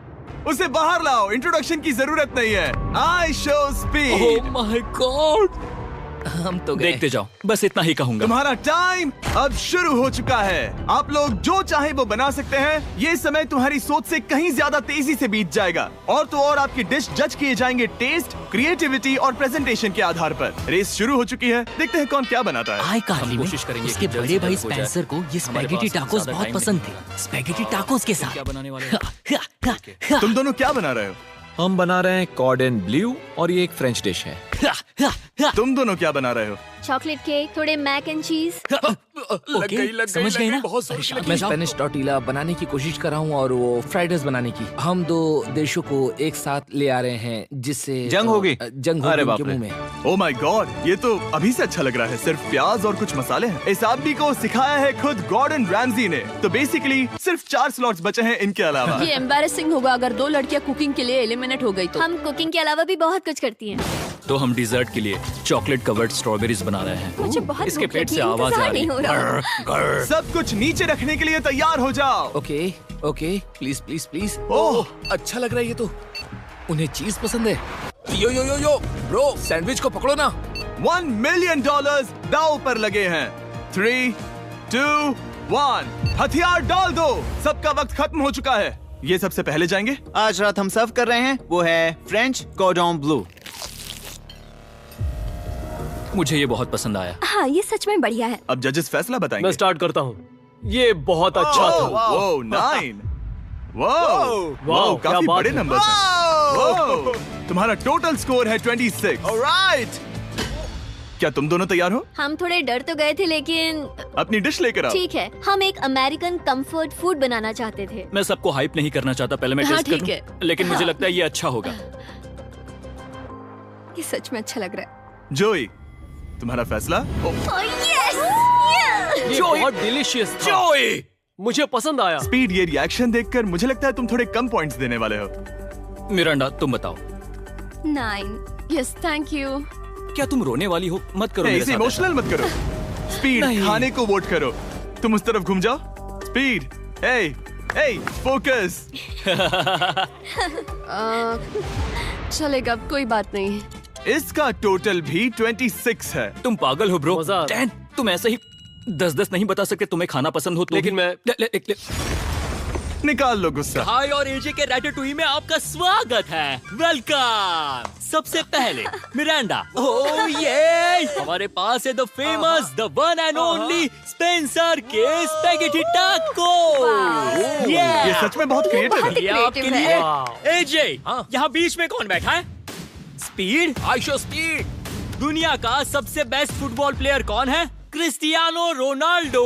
उसे बाहर लाओ। इंट्रोडक्शन की जरूरत नहीं है। I show speed. Oh my God, हम तो गए। देखते जाओ, बस इतना ही कहूंगा। तुम्हारा टाइम अब शुरू हो चुका है। आप लोग जो चाहे वो बना सकते हैं। ये समय तुम्हारी सोच से कहीं ज्यादा तेजी से बीत जाएगा। और तो और आपकी डिश जज किए जाएंगे टेस्ट, क्रिएटिविटी और प्रेजेंटेशन के आधार पर। रेस शुरू हो चुकी है। देखते हैं कौन क्या बनाता है। आई कहानी में कोशिश करेंगे उसके कि जल्द बड़े से भाई जल्द हो जाए। स्पेंसर को ये हमारे स्पैगेटी पास टाकोस ज्यादा बहुत टाइम पसंद थे। स्पैगेटी टाकोस के साथ क्या बनाने वाले हो? तुम दोनों क्या बना रहे हो? हम बना रहे हैं कॉर्डन ब्लू और ये एक फ्रेंच डिश है। तुम दोनों क्या बना रहे हो? चॉकलेट केक, थोड़े मैक एंड चीज। ओके, समझ गई ना? मैं स्पेनिश टॉर्टिला बनाने की कोशिश कर रहा हूँ और वो फ्राइड राइस बनाने की। हम 2 देशों को एक साथ ले आ रहे हैं जिससे जंग होगी। जंग अरे होगी बाप उनके रे। मुंह में। ओह माय गॉड, ये तो अभी से अच्छा लग रहा है। सिर्फ प्याज और कुछ मसाले हैं। इस आदमी को सिखाया है खुद गॉर्डन रैमजी ने। तो बेसिकली सिर्फ 4 स्लॉट्स बचे हैं इनके अलावा। ये एम्बैरेसिंग होगा अगर 2 लड़कियां कुकिंग के लिए एलिमिनेट हो गई तो। हम कुकिंग के अलावा भी बहुत कुछ करती हैं। तो हम डिजर्ट के लिए चॉकलेट कवर्ड स्ट्रॉबेरीज बना रहे हैं। मुझे बहुत इसके भूख पेट लगी से है, आवाज आ इंतजार रही नहीं हो रहा। है। सब कुछ नीचे रखने के लिए तैयार हो जाओ। Okay okay, please please please. Oh, अच्छा लग रहा है ये तो। उन्हें चीज पसंद है। यो यो यो यो ब्रो, सैंडविच को पकड़ो ना। $1 मिलियन दांव पर लगे हैं। 3, 2, 1, हथियार डाल दो। सबका वक्त खत्म हो चुका है। ये सबसे पहले जाएंगे। आज रात हम सर्व कर रहे हैं वो है फ्रेंच कॉर्डन ब्लू। मुझे ये बहुत पसंद आया। हाँ, ये सच में बढ़िया है। अब जजेस फैसला बताएंगे। मैं स्टार्ट करता हूँ। ये बहुत अच्छा था। वो 9। वाओ, काफी बड़े नंबर हैं। तुम्हारा टोटल स्कोर है 26। ऑलराइट, क्या तुम दोनों तैयार हो? हम थोड़े डर तो गए थे लेकिन अपनी डिश लेकर आओ। ठीक है। हम एक अमेरिकन कंफर्ट फूड बनाना चाहते थे। मैं सबको हाइप नहीं करना चाहता, पहले मैं हाँ, टेस्ट ठीक करूं। है। लेकिन मुझे लगता है ये अच्छा होगा। ये सच में अच्छा लग रहा है। जोई, तुम्हारा फैसला? ये बहुत डिलीशियस था। जोई, मुझे पसंद आया। स्पीड, ये रिएक्शन देखकर मुझे लगता है तुम थोड़े कम पॉइंट्स देने वाले हो। मिरांडा तुम बताओ। 9। Yes, thank you. क्या तुम रोने वाली हो? मत करो मेरे इसे साथ इमोशनल मत करो। स्पीड, खाने को वोट करो। तुम उस तरफ घूम जाओ। स्पीड, ए, फोकस। चलेगा, कोई बात नहीं। इसका टोटल भी 26 है। तुम पागल हो ब्रो। मजा आ रहा है। 10, तुम ऐसे ही 10-10 नहीं बता सकते। तुम्हें खाना पसंद हो तो लेकिन मैं निकाल लो गुस्सा। हाय और एजे के रैटेटुई में आपका स्वागत है। वेलकम। सबसे पहले मिरांडा। ओह ये हमारे पास है the famous, the one and only Spencer के स्पैगेटी टाको। ये सच में बहुत क्रिएटिव है। ये आपके लिए। एजे, यहाँ बीच में कौन बैठा है? स्पीड। I show speed. दुनिया का सबसे बेस्ट फुटबॉल प्लेयर कौन है? Cristiano Ronaldo.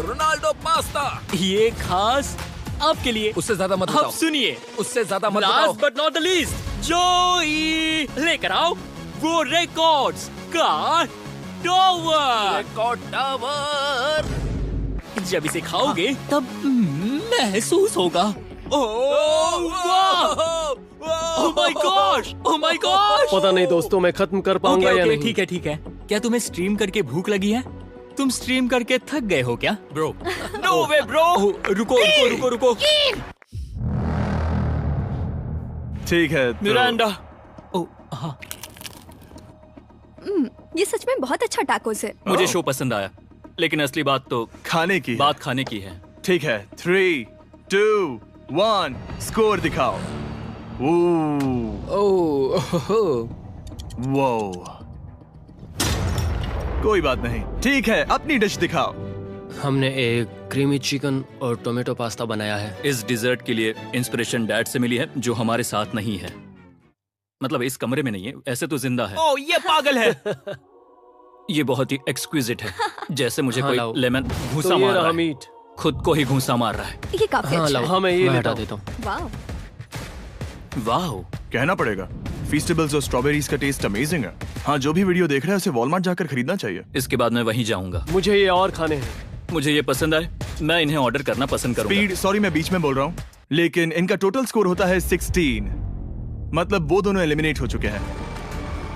Ronaldo pasta. ये खास आपके लिए। उससे ज्यादा मत अब बताओ। सुनिए, उससे ज्यादा मत बताओ। Last but not the least, जोई लेकर आओ वो रिकॉर्ड्स का टावर। Record tower. जब इसे खाओगे तब महसूस होगा। Oh my gosh, oh my gosh. पता नहीं दोस्तों, मैं खत्म कर पाऊंगा या नहीं। ठीक है ठीक है। क्या तुम्हें स्ट्रीम करके भूख लगी है? तुम स्ट्रीम करके थक गए हो क्या? Bro, no way bro. रुको रुको रुको रुको। ठीक है मिरांडा। ये सच में बहुत अच्छा टाकोस है। मुझे शो पसंद आया, लेकिन असली बात तो खाने की बात खाने की है। ठीक है, 3, 2, 1 स्कोर दिखाओ। वो कोई बात नहीं। ठीक है, अपनी डिश दिखाओ। हमने एक क्रीमी चिकन और टोमेटो पास्ता बनाया है। इस डिजर्ट के लिए इंस्पिरेशन डैड से मिली है, जो हमारे साथ नहीं है। मतलब इस कमरे में नहीं है, ऐसे तो जिंदा है। ओह ये पागल है। ये बहुत ही एक्सक्विजिट है, जैसे मुझे हाँ, कोई लाओ। लेमन घूंसा तो ये मार रहा रहा है। मीट। खुद को ही घूंसा मार रहा है। ये काफी हाँ अच्छा लाओ, है। हाँ मैं ये मैं हटा हटा देता हूँ। वाह। वाह, कहना पड़ेगा, फीस्टेबल्स और स्ट्रॉबेरीज का टेस्ट अमेजिंग है। हाँ, जो भी वीडियो देख रहा है उसे वॉलमार्ट जाकर खरीदना चाहिए। इसके बाद मैं वहीं जाऊंगा। मुझे ये और खाने हैं। मुझे ये पसंद आए, मैं इन्हें ऑर्डर करना पसंद करूंगा। स्पीड, सॉरी मैं बीच में बोल रहा हूँ, लेकिन इनका टोटल स्कोर होता है 16। मतलब वो दोनों एलिमिनेट हो चुके हैं।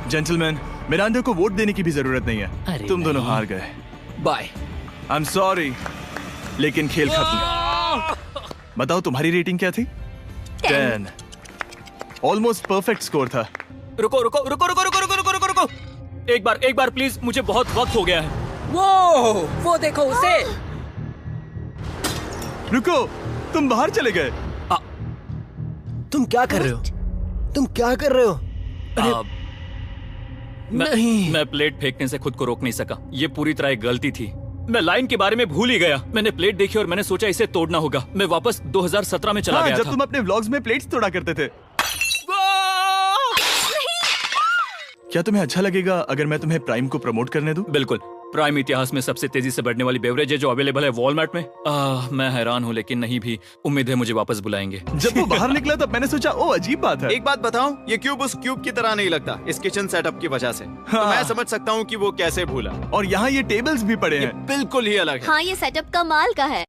जेंटलमैन, मिरांडा को वोट देने की भी जरूरत नहीं है। तुम दोनों हार गए। बाय। आई एम सॉरी, लेकिन खेल खत्म। बताओ तुम्हारी रेटिंग क्या थी? 10। ऑलमोस्ट परफेक्ट स्कोर था। रुको रुको रुको रुको रुको रुको रुको रुको रुको। एक बार प्लीज, मुझे बहुत वक्त हो गया है। वो देखो उसे। रुको, तुम बाहर चले गए। तुम क्या कर रहे हो? तुम क्या कर रहे हो? नहीं, मैं प्लेट फेंकने से खुद को रोक नहीं सका। ये पूरी तरह एक गलती थी। मैं लाइन के बारे में भूल ही गया। मैंने प्लेट देखी और मैंने सोचा इसे तोड़ना होगा। मैं वापस 2017 में चला गया जब था। तुम अपने व्लॉग्स में प्लेट्स तोड़ा करते थे। क्या तुम्हें अच्छा लगेगा अगर मैं तुम्हें प्राइम को प्रमोट करने दूं? बिल्कुल। प्राइम इतिहास में सबसे तेजी से बढ़ने वाली बेवरेज है जो अवेलेबल है वॉलमार्ट में। मैं हैरान हूँ, लेकिन नहीं भी। उम्मीद है मुझे वापस बुलाएंगे। जब वो बाहर निकला तब मैंने सोचा ओ अजीब बात है। एक बात बताऊं, ये क्यूब उस क्यूब की तरह नहीं लगता इस किचन सेटअप की वजह से। तो मैं समझ सकता हूँ कि वो कैसे भूला। और यहाँ ये टेबल्स भी पड़े हैं। बिल्कुल ही अलग है। हाँ, ये सेटअप कमाल का है।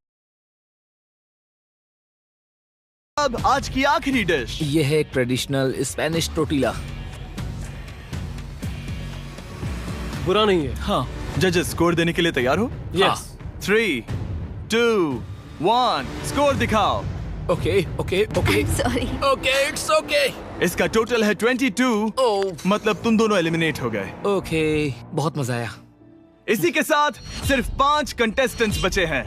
अब आज की आखिरी डिश। ये है एक ट्रेडिशनल स्पेनिश टोर्टिला। बुरा नहीं है। हाँ। जजेस, स्कोर देने के लिए तैयार हो? यस। 3, 2, 1 स्कोर दिखाओ। Okay okay okay sorry. Okay, it's okay. इसका टोटल है 22। मतलब तुम दोनों एलिमिनेट हो गए। ओके, बहुत मजा आया। इसी के साथ सिर्फ 5 कंटेस्टेंट्स बचे हैं।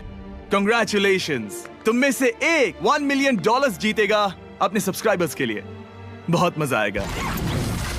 कंग्रेचुलेशंस, तुम में से एक $1 मिलियन जीतेगा अपने सब्सक्राइबर्स के लिए। बहुत मजा आएगा।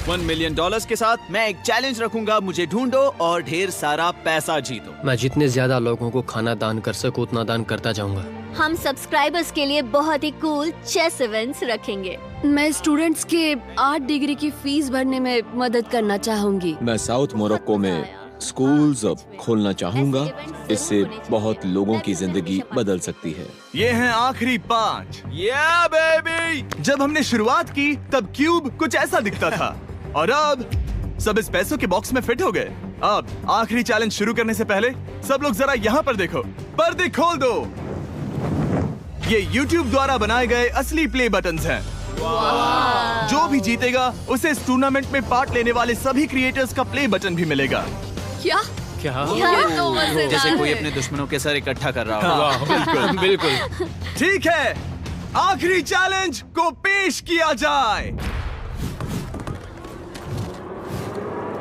$1 मिलियन के साथ मैं एक चैलेंज रखूंगा, मुझे ढूंढो और ढेर सारा पैसा जीतो। मैं जितने ज्यादा लोगों को खाना दान कर सकूं उतना दान करता जाऊंगा। हम सब्सक्राइबर्स के लिए बहुत ही कूल चेस इवेंट्स रखेंगे। मैं स्टूडेंट्स के 8 डिग्री की फीस भरने में मदद करना चाहूंगी। मैं साउथ मोरक्को में स्कूल्स अब खोलना चाहूंगा। इससे बहुत लोगों की जिंदगी बदल सकती है। ये हैं आखिरी 5। या बेबी। जब हमने शुरुआत की तब क्यूब कुछ ऐसा दिखता था और अब सब इस पैसों के बॉक्स में फिट हो गए। अब आखिरी चैलेंज शुरू करने से पहले सब लोग जरा यहाँ पर देखो। पर्दे खोल दो। ये YouTube द्वारा बनाए गए असली प्ले बटन्स हैं। जो भी जीतेगा उसे इस टूर्नामेंट में पार्ट लेने वाले सभी क्रिएटर्स का प्ले बटन भी मिलेगा। क्या? क्या? तो मजेदार जैसे कोई है। अपने दुश्मनों के सर इकट्ठा कर रहा हो। हाँ, बिल्कुल बिल्कुल। ठीक है, आखिरी चैलेंज को पेश किया जाए।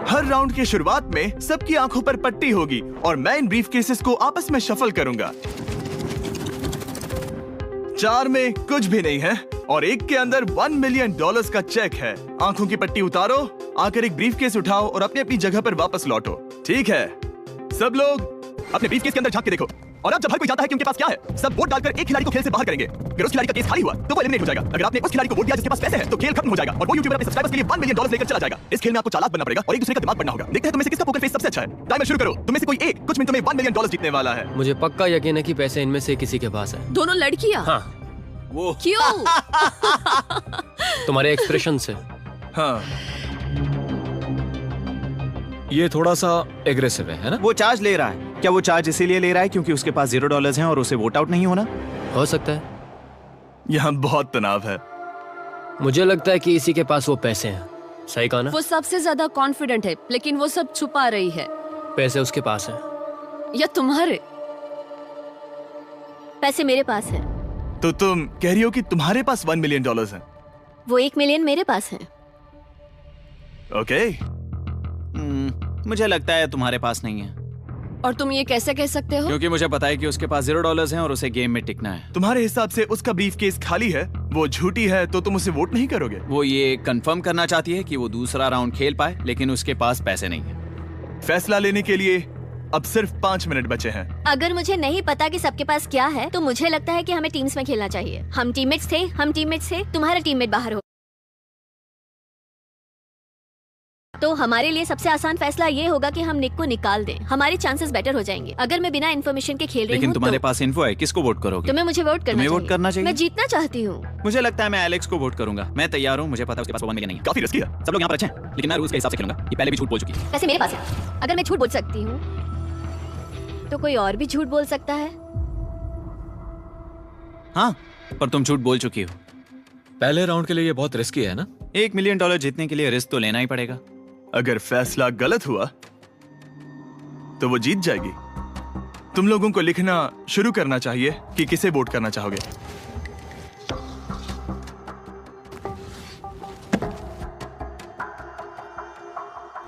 हर राउंड के शुरुआत में सबकी आंखों पर पट्टी होगी और मैं इन ब्रीफ केसेस को आपस में शफल करूंगा। 4 में कुछ भी नहीं है और एक के अंदर $1 मिलियन का चेक है। आंखों की पट्टी उतारो, आकर एक ब्रीफ केस उठाओ और अपनी अपनी जगह पर वापस लौटो। ठीक है, सब लोग अपने ब्रीफ केस के अंदर झांक के देखो। और अब जब हर कोई जानता है कि उनके पास क्या है, सब वोट डालकर एक खिलाड़ी को खेल से बाहर करेंगे। अगर उस खिलाड़ी का केस खाली हुआ तो वो एलिमिनेट हो जाएगा। अगर आपने उस खिलाड़ी को वोट दिया जिसके पास पैसे हैं तो खेल खत्म हो जाएगा और वो यूट्यूबर अपने सब्सक्राइबर्स के लिए $1 मिलियन लेकर चला जाएगा। इस खेल में आपको चालाक बनना पड़ेगा और एक दूसरे का दिमाग पढ़ना होगा। देखते हैं तुम्हें से किसका पोकर फेस सबसे अच्छा है। टाइमर शुरू करो। तुम्हें से कोई एक कुछ मिनटों में $1 मिलियन जीतने वाला है। मुझे पक्का यकीन है कि पैसे इनमें से किसी के पास है। दोनों लड़कियां? हाँ। वो क्यों? तुम्हारे एक्सप्रेशन से। हाँ। ये थोड़ा सा एग्रेसिव है ना? वो चार्ज ले रहा है। क्या वो चार्ज इसीलिए ले रहा है क्योंकि उसके पास $0 हैं और उसे वोट आउट नहीं होना? हो सकता है। यहाँ बहुत तनाव है। मुझे लगता है कि इसी के पास वो पैसे हैं। सही कहा ना? वो सबसे ज्यादा कॉन्फिडेंट है, लेकिन वो सब छुपा रही है। पैसे उसके पास हैं। या तुम्हारे? पैसे मेरे पास है। तो तुम कह रही हो कि तुम्हारे पास $1 मिलियन हैं? वो 1 मिलियन मेरे पास है। ओके। मुझे लगता है तुम्हारे पास नहीं है। और तुम ये कैसे कह सकते हो? क्योंकि मुझे पता है कि उसके पास $0 हैं और उसे गेम में टिकना है। तुम्हारे हिसाब से उसका ब्रीफ केस खाली है, वो झूठी है, तो तुम उसे वोट नहीं करोगे? वो ये कंफर्म करना चाहती है कि वो दूसरा राउंड खेल पाए, लेकिन उसके पास पैसे नहीं है। फैसला लेने के लिए अब सिर्फ 5 मिनट बचे हैं। अगर मुझे नहीं पता कि सबके पास क्या है तो मुझे लगता है कि हमें टीम्स में खेलना चाहिए। हम टीममेट्स थे, तुम्हारा टीममेट बाहर हो। तो हमारे लिए सबसे आसान फैसला ये होगा कि हम निक को निकाल दें। हमारे चांसेस बेटर हो जाएंगे। अगर मैं बिना इन्फॉर्मेशन के खेल रही हूँ लेकिन तुम्हारे पास इन्फो है, किसको वोट करोगे? तुम्हें मुझे वोट करना चाहिए। मैं जीतना चाहती हूँ। मुझे लगता है मैं एलेक्स को वोट करूंगा। मैं तैयार हूँ। मुझे पता है उसके पास $1 मिलियन नहीं है। काफी रिस्की है। सब लोग यहाँ पर अच्छे हैं, लेकिन मैं रूल्स के हिसाब से खेलूंगा। ये पहले भी झूठ बोल चुकी है। पैसे मेरे पास है। अगर मैं झूठ बोल सकती हूँ तो कोई और भी झूठ बोल सकता है। हाँ, पर तुम झूठ बोल चुकी हो। पहले राउंड के लिए ये बहुत रिस्की है ना? $1 मिलियन जीतने के लिए रिस्क तो लेना ही पड़ेगा। अगर फैसला गलत हुआ तो वो जीत जाएगी। तुम लोगों को लिखना शुरू करना चाहिए कि किसे वोट करना चाहोगे।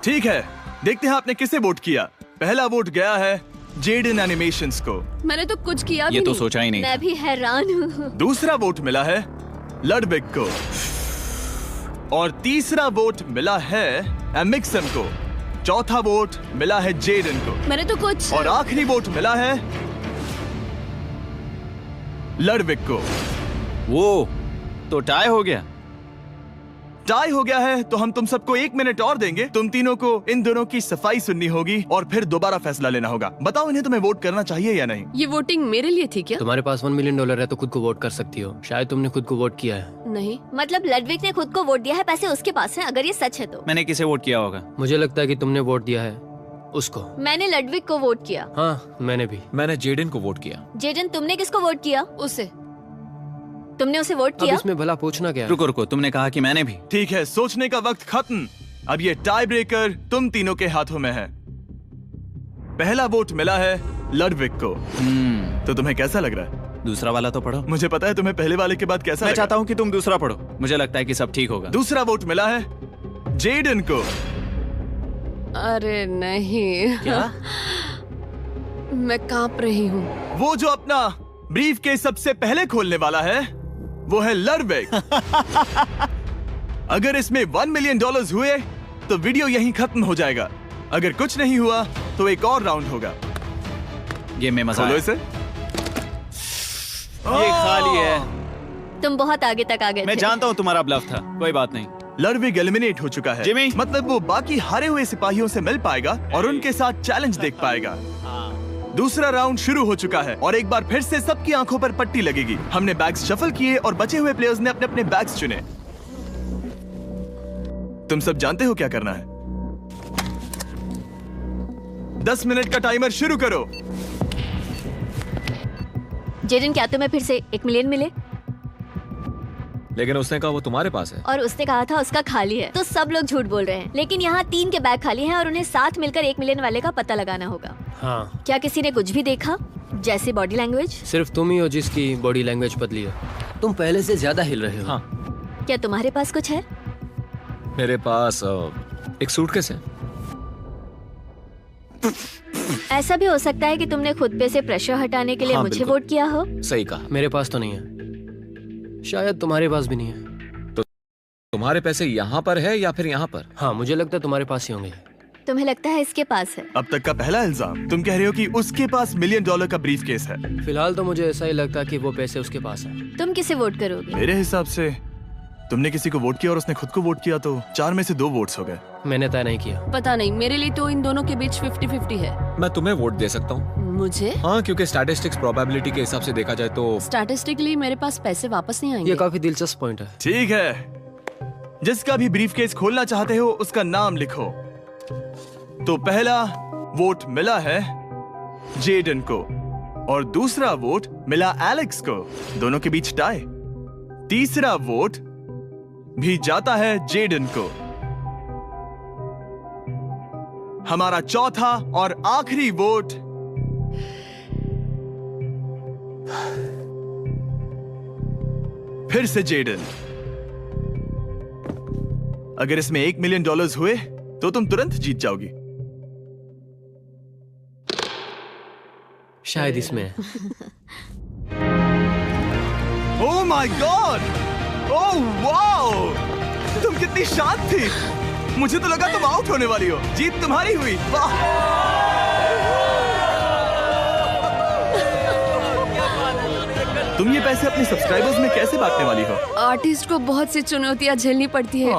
ठीक है, देखते हैं आपने किसे वोट किया। पहला वोट गया है जेडन एनिमेशंस को। मैंने तो कुछ किया भी ये तो नहीं। सोचा ही नहीं। मैं भी हैरान हूँ। दूसरा वोट मिला है लडविग को और तीसरा वोट मिला है एमिक्सन को। चौथा वोट मिला है जेडन को। मैंने तो कुछ। और आखिरी वोट मिला है लडविग को। वो तो टाई हो गया। टाई हो गया है तो हम तुम सबको 1 मिनट और देंगे। तुम तीनों को इन दोनों की सफाई सुननी होगी और फिर दोबारा फैसला लेना होगा। बताओ इन्हें तुम्हें वोट करना चाहिए या नहीं। ये वोटिंग मेरे लिए थी क्या? तुम्हारे पास $1 मिलियन है तो खुद को वोट कर सकती हो। शायद तुमने खुद को वोट किया है। नहीं। मतलब लडविग ने खुद को वोट दिया है, पैसे उसके पास हैं। अगर ये सच है तो मैंने किसे वोट किया होगा? मुझे लगता है कि तुमने वोट दिया है उसको। मैंने लडविग को वोट किया। हाँ, मैंने भी। मैंने जेडन को वोट किया। जेडन, तुमने किसको वोट किया? उसे। तुमने उसे वोट अब किया? इसमें भला पूछना क्या है? रुको, तुमने कहा कि मैंने भी। ठीक है, सोचने का वक्त खत्म। अब ये टाई ब्रेकर तुम तीनों के हाथों में है। पहला वोट मिला है लडविग को। तो तुम्हें कैसा लग रहा है? दूसरा वाला तो पढ़ो। मुझे पता है तुम्हें पहले वाले के बाद कैसा मैं लगा। चाहता हूँ कि तुम दूसरा पढ़ो। मुझे लगता है कि सब ठीक होगा। दूसरा वोट मिला है जेडन को। अरे नहीं। क्या? मैं कांप रही हूँ। वो जो अपना ब्रीफ केस सबसे पहले खोलने वाला है वो है लडविग। अगर इसमें $1 मिलियन हुए तो वीडियो यहीं खत्म हो जाएगा। अगर कुछ नहीं हुआ तो एक और राउंड होगा। गेम में मजा खोलो आया। इसे। ये खाली है। तुम बहुत आगे तक आ गए मैं थे। जानता हूँ तुम्हारा ब्लफ था। कोई बात नहीं। लडविग एलिमिनेट हो चुका है। जिमी। मतलब वो बाकी हारे हुए सिपाहियों से मिल पाएगा और उनके साथ चैलेंज देख पाएगा। दूसरा राउंड शुरू हो चुका है और एक बार फिर से सबकी आंखों पर पट्टी लगेगी। हमने बैग्स शफल किए और बचे हुए प्लेयर्स ने अपने अपने बैग्स चुने। तुम सब जानते हो क्या करना है। 10 मिनट का टाइमर शुरू करो। जेडन, क्या तुम्हें फिर से 1 मिलियन मिले? लेकिन उसने कहा वो तुम्हारे पास है। और उसने कहा था उसका खाली है। तो सब लोग झूठ बोल रहे हैं। लेकिन यहाँ 3 के बैग खाली हैं और उन्हें साथ मिलकर 1 मिलियन वाले का पता लगाना होगा। हाँ। क्या किसी ने कुछ भी देखा, जैसे बॉडी लैंग्वेज? सिर्फ तुम ही हो जिसकी बॉडी लैंग्वेज बदली है। तुम पहले से ज्यादा हिल रहे हो। हाँ। क्या तुम्हारे पास कुछ है? मेरे पास एक सूटकेस है। ऐसा भी हो सकता है कि तुमने खुद पे से प्रेशर हटाने के लिए हाँ, मुझे बिल्कुल। वोट किया हो। सही कहा। मेरे पास तो नहीं है। शायद तुम्हारे पास भी नहीं है। तो तुम्हारे पैसे यहाँ पर है या फिर यहाँ पर? हाँ, मुझे लगता है तुम्हारे पास ही होंगे। तुम्हें लगता है इसके पास है? अब तक का पहला इल्जाम। तुम कह रहे हो कि उसके पास $1 मिलियन का ब्रीफ केस है। फिलहाल तो मुझे ऐसा ही लगता है कि वो पैसे उसके पास है। तुम किसे वोट करोगे? मेरे हिसाब से तुमने किसी को वोट किया और उसने खुद को वोट किया, तो 4 में से 2 वोट्स हो गए। मैंने तय नहीं किया। पता नहीं, मेरे लिए तो इन दोनों के बीच 50-50 है। मैं तुम्हें वोट दे सकता हूँ। मुझे? हाँ, क्योंकि स्टैटिस्टिक्स प्रोबेबिलिटी के हिसाब से देखा जाए तो स्टैटिस्टिकली मेरे पास पैसे वापस नहीं आएंगे। ये काफी दिलचस्प पॉइंट है। ठीक है, जिसका भी ब्रीफ केस खोलना चाहते हो उसका नाम लिखो। तो पहला वोट मिला है जेडन को और दूसरा वोट मिला एलेक्स को। दोनों के बीच टाई। तीसरा वोट भी जाता है जेडन को। हमारा चौथा और आखिरी वोट फिर से जेडन। अगर इसमें $1 मिलियन हुए तो तुम तुरंत जीत जाओगी। शायद इसमें। Oh my God! Oh wow! तुम कितनी शांत थी। मुझे तो लगा तुम आउट होने वाली हो। जीत तुम्हारी हुई। वाह! तुम ये पैसे अपने सब्सक्राइबर्स में कैसे बांटने वाली हो? आर्टिस्ट को बहुत सी चुनौतियां झेलनी पड़ती है।